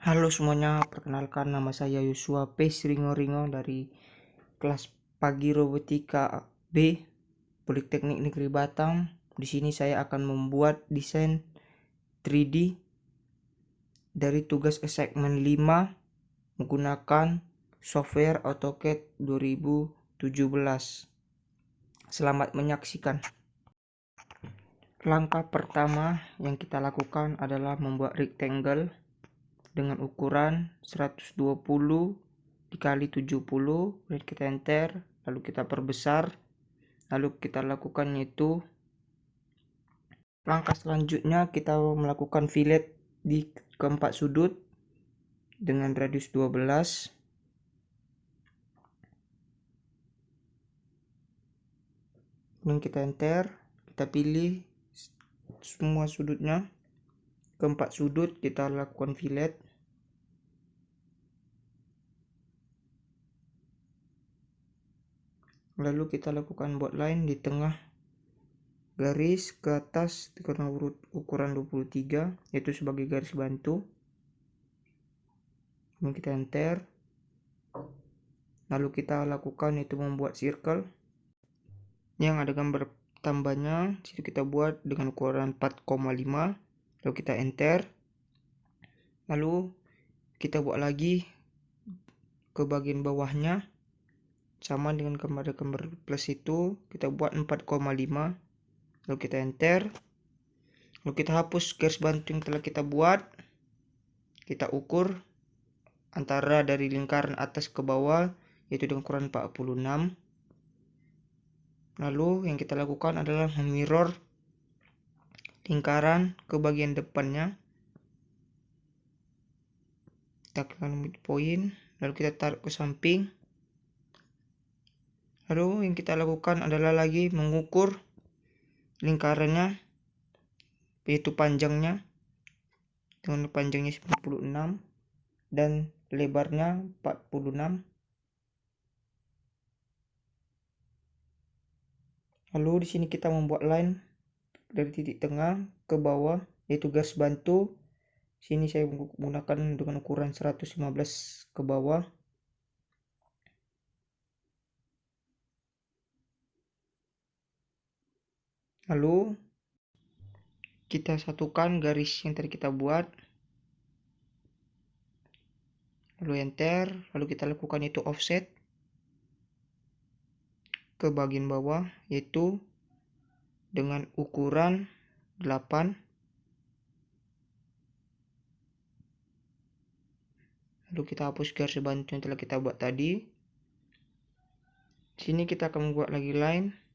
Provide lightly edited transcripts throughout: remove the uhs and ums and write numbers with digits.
Halo semuanya, perkenalkan nama saya Yosua P. Ringo dari kelas pagi robotika B Politeknik Negeri Batam. Di sini saya akan membuat desain 3D dari tugas assignment 5 menggunakan software AutoCAD 2017. Selamat menyaksikan. Langkah pertama yang kita lakukan adalah membuat rectangle dengan ukuran 120 dikali 70, kemudian kita enter, lalu kita perbesar, lalu kita lakukan yaitu langkah selanjutnya kita melakukan fillet di keempat sudut dengan radius 12. Kemudian kita enter, kita pilih semua sudutnya, keempat sudut kita lakukan fillet. Lalu kita lakukan buat line di tengah garis ke atas dengan ukuran 23, yaitu sebagai garis bantu. Kemudian kita enter, lalu kita lakukan itu membuat circle yang ada gambar tambahnya. Situ kita buat dengan ukuran 4,5, lalu kita enter, lalu kita buat lagi ke bagian bawahnya sama dengan gambar plus itu, kita buat 4,5, lalu kita enter, lalu kita hapus garis bantu yang telah kita buat. Kita ukur antara dari lingkaran atas ke bawah yaitu dengan ukuran 46. Lalu yang kita lakukan adalah memirror lingkaran ke bagian depannya. Kita klik midpoint, lalu kita tarik ke samping. Lalu yang kita lakukan adalah lagi mengukur lingkarannya, yaitu panjangnya dengan panjangnya 96 dan lebarnya 46. Lalu di sini kita membuat line dari titik tengah ke bawah yaitu garis bantu. Sini saya menggunakan dengan ukuran 115 ke bawah. Lalu kita satukan garis yang tadi kita buat. Lalu enter, lalu kita lakukan itu offset ke bagian bawah yaitu dengan ukuran 8. Lalu kita hapus garis bantu yang telah kita buat tadi. Sini kita akan membuat lagi line.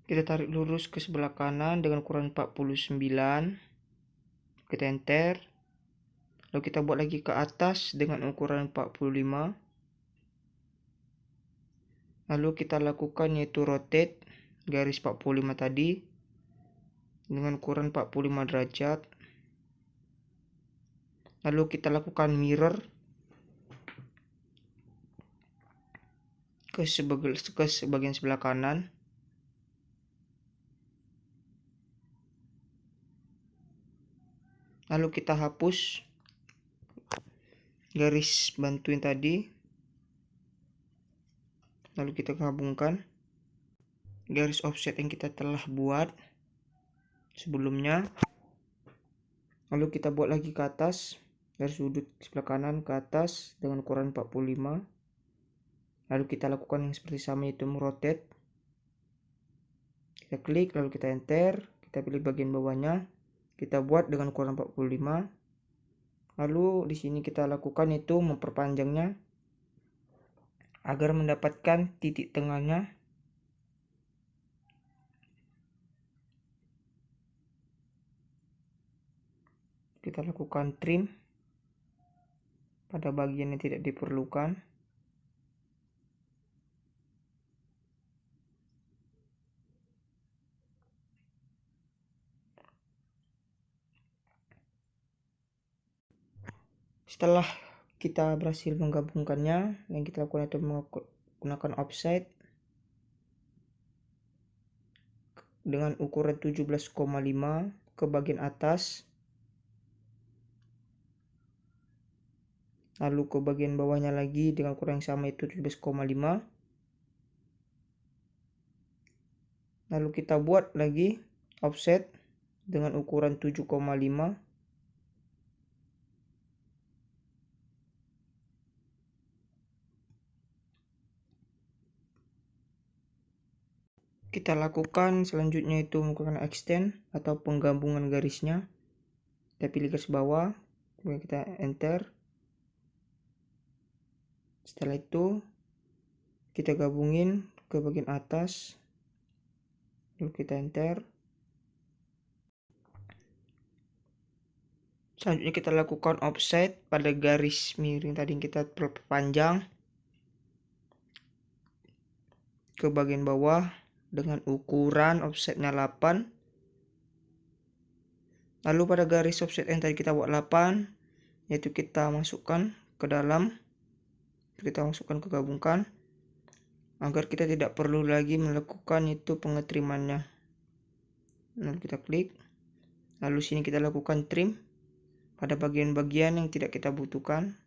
Kita tarik lurus ke sebelah kanan dengan ukuran 49. Kita enter. Lalu kita buat lagi ke atas dengan ukuran 45. Lalu kita lakukan yaitu rotate garis 45 tadi dengan ukuran 45 derajat. Lalu kita lakukan mirror ke sebagian sebelah kanan. Lalu kita hapus garis bantu yang tadi. Lalu kita gabungkan garis offset yang kita telah buat sebelumnya. Lalu kita buat lagi ke atas dari sudut sebelah kanan ke atas dengan ukuran 45. Lalu kita lakukan yang seperti sama, yaitu merotate. Kita klik, lalu kita enter, kita pilih bagian bawahnya, kita buat dengan ukuran 45. Lalu di sini kita lakukan itu memperpanjangnya agar mendapatkan titik tengahnya. Kita lakukan trim pada bagian yang tidak diperlukan. Setelah kita berhasil menggabungkannya, yang kita lakukan itu menggunakan offset dengan ukuran 17,5 ke bagian atas. lalu ke bagian bawahnya lagi dengan ukuran yang sama, itu 17,5. Lalu kita buat lagi offset dengan ukuran 7,5. Kita lakukan selanjutnya itu menggunakan extend atau penggabungan garisnya. Kita pilih garis bawah, kemudian kita enter. Setelah itu kita gabungin ke bagian atas, lalu kita enter. Selanjutnya kita lakukan offset pada garis miring tadi yang kita perpanjang ke bagian bawah dengan ukuran offsetnya 8. Lalu pada garis offset yang tadi kita buat 8, yaitu kita masukkan ke dalam, kita masukkan ke gabungkan, agar kita tidak perlu lagi melakukan itu pengetrimannya. Lalu kita klik, lalu sini kita lakukan trim pada bagian-bagian yang tidak kita butuhkan.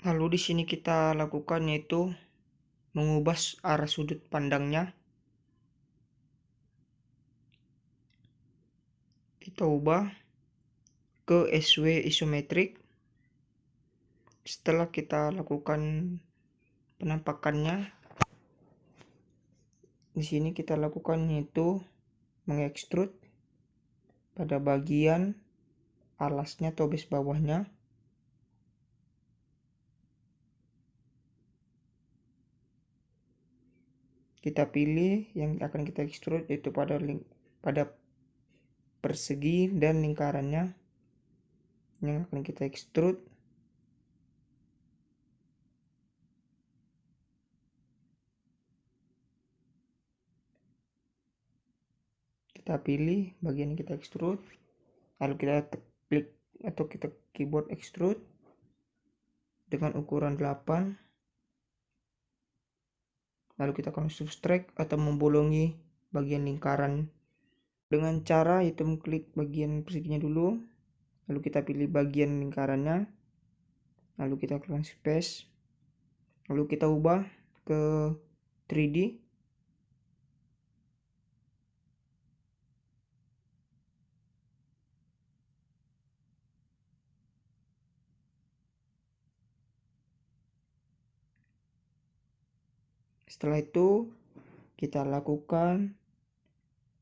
Lalu di sini kita lakukan yaitu mengubah arah sudut pandangnya. Kita ubah ke SW isometrik. Setelah kita lakukan penampakannya, di sini kita lakukan yaitu mengekstrud pada bagian alasnya atau base bawahnya. Kita pilih yang akan kita ekstrud yaitu pada persegi dan lingkarannya yang akan kita ekstrud. Kita pilih bagian yang kita ekstrud, lalu kita klik atau kita keyboard extrude dengan ukuran 8. Lalu kita akan subtract atau membolongi bagian lingkaran dengan cara itu mengklik bagian perseginya dulu, lalu kita pilih bagian lingkarannya, lalu kita klik space, lalu kita ubah ke 3D. Setelah itu kita lakukan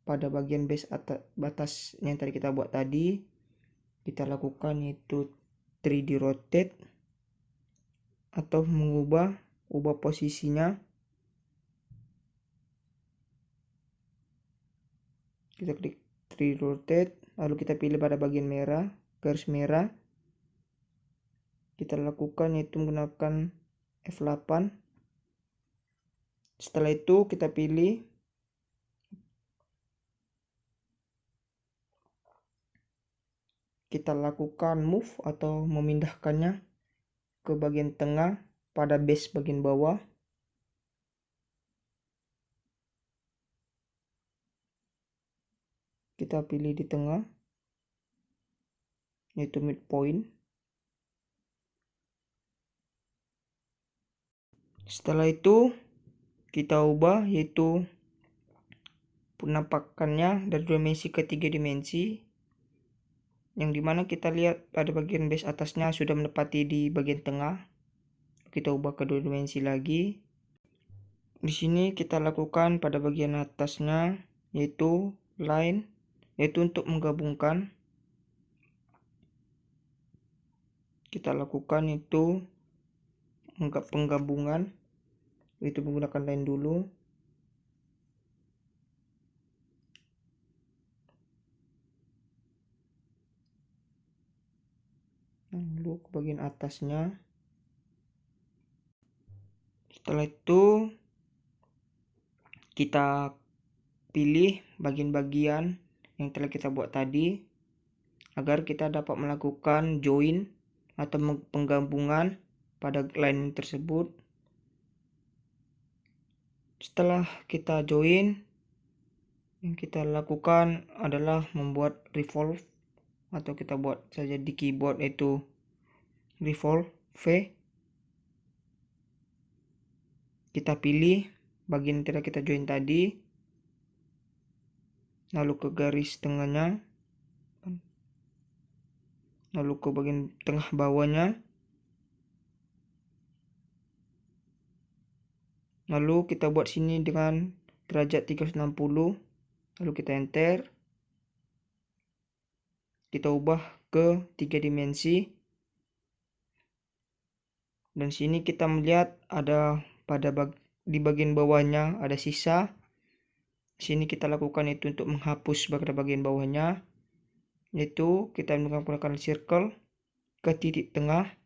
pada bagian base batas yang tadi kita buat tadi, kita lakukan yaitu 3D rotate atau ubah posisinya. Kita klik 3D rotate, lalu kita pilih pada bagian merah, garis merah. Kita lakukan yaitu menggunakan F8. Setelah itu kita pilih kita lakukan move atau memindahkannya ke bagian tengah pada base bagian bawah. Kita pilih di tengah yaitu midpoint. Setelah itu kita ubah yaitu penampakannya dari dimensi ke 3 dimensi, yang dimana kita lihat pada bagian base atasnya sudah menepati di bagian tengah. kita ubah ke 2 dimensi lagi. Di sini kita lakukan pada bagian atasnya, yaitu line, yaitu untuk menggabungkan. Kita lakukan itu penggabungan, itu menggunakan line dulu. Lalu ke bagian atasnya. Setelah itu kita pilih bagian-bagian yang telah kita buat tadi agar kita dapat melakukan join atau penggabungan pada line tersebut. Setelah kita join, yang kita lakukan adalah membuat revolve, atau kita buat saja di keyboard itu revolve V. Kita pilih bagian yang tidak kita join tadi, lalu ke garis tengahnya, lalu ke bagian tengah bawahnya, lalu kita buat sini dengan derajat 360, lalu kita enter. Kita ubah ke 3 dimensi, dan sini kita melihat ada di bagian bawahnya ada sisa. Sini kita lakukan itu untuk menghapus pada bagian bawahnya, yaitu kita menggunakan circle ke titik tengah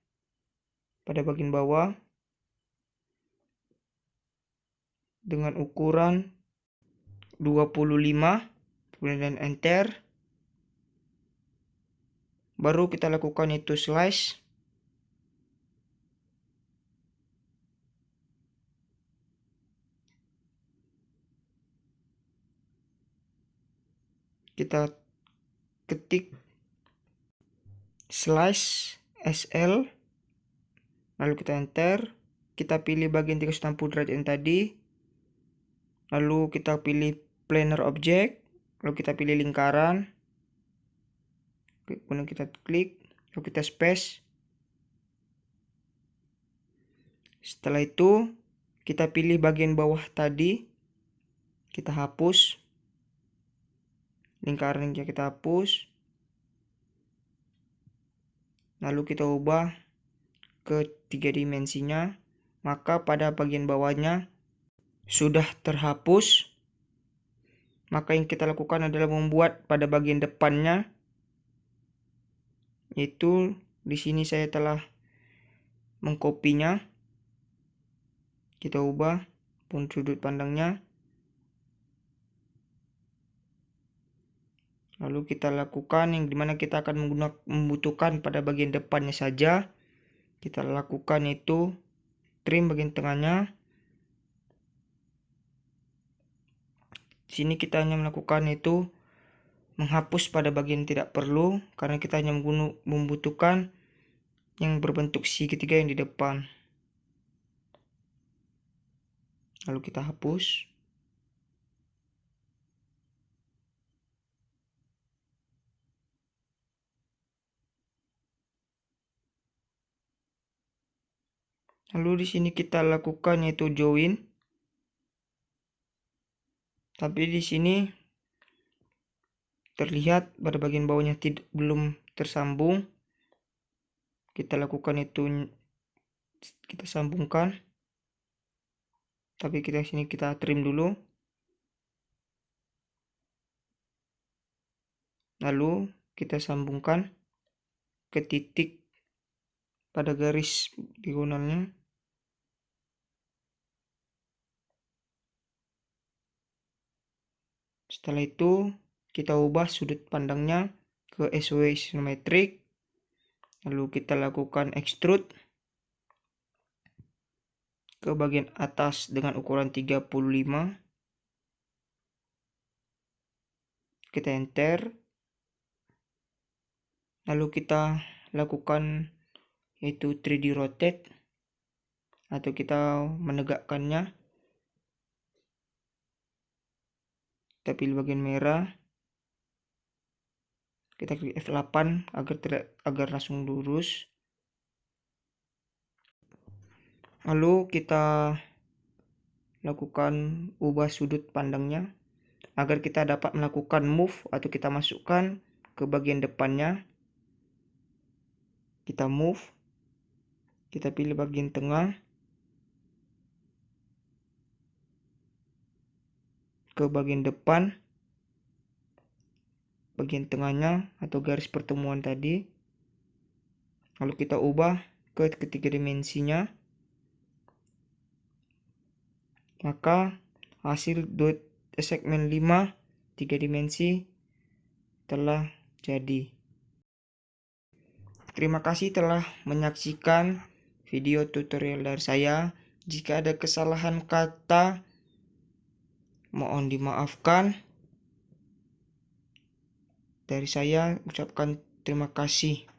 pada bagian bawah dengan ukuran 25, kemudian enter. Baru kita lakukan itu slice. Kita ketik slice SL, lalu kita enter. Kita pilih bagian 360 derajat yang tadi, lalu kita pilih planar object, lalu kita pilih lingkaran, kemudian kita klik, lalu kita space. Setelah itu kita pilih bagian bawah tadi, kita hapus lingkaran yang kita hapus, lalu kita ubah ke 3 dimensinya. Maka pada bagian bawahnya sudah terhapus. Maka yang kita lakukan adalah membuat pada bagian depannya, yaitu di sini saya telah mengkopinya. Kita ubah pun sudut pandangnya, lalu kita lakukan yang dimana kita akan membutuhkan pada bagian depannya saja. Kita lakukan itu trim bagian tengahnya. Di sini kita hanya melakukan itu menghapus pada bagian tidak perlu, karena kita hanya membutuhkan yang berbentuk segitiga yang di depan. Lalu kita hapus. Lalu di sini kita lakukan yaitu join. Tapi di sini terlihat pada bagian bawahnya belum tersambung. Kita lakukan itu, kita sambungkan. Tapi sini kita trim dulu. Lalu kita sambungkan ke titik pada garis diagonalnya. Setelah itu kita ubah sudut pandangnya ke isometric. Lalu kita lakukan extrude ke bagian atas dengan ukuran 35. Kita enter. Lalu kita lakukan yaitu 3D rotate, atau kita menegakkannya. Kita pilih bagian merah. Kita klik F8 agar langsung lurus. Lalu kita lakukan ubah sudut pandangnya agar kita dapat melakukan move atau kita masukkan ke bagian depannya. Kita move, kita pilih bagian tengah, ke bagian depan, bagian tengahnya atau garis pertemuan tadi. Lalu kita ubah ke ketiga dimensinya. Maka hasil segmen 5 3 dimensi telah jadi. Terima kasih telah menyaksikan video tutorial dari saya. Jika ada kesalahan kata, mohon dimaafkan. Dari saya ucapkan terima kasih.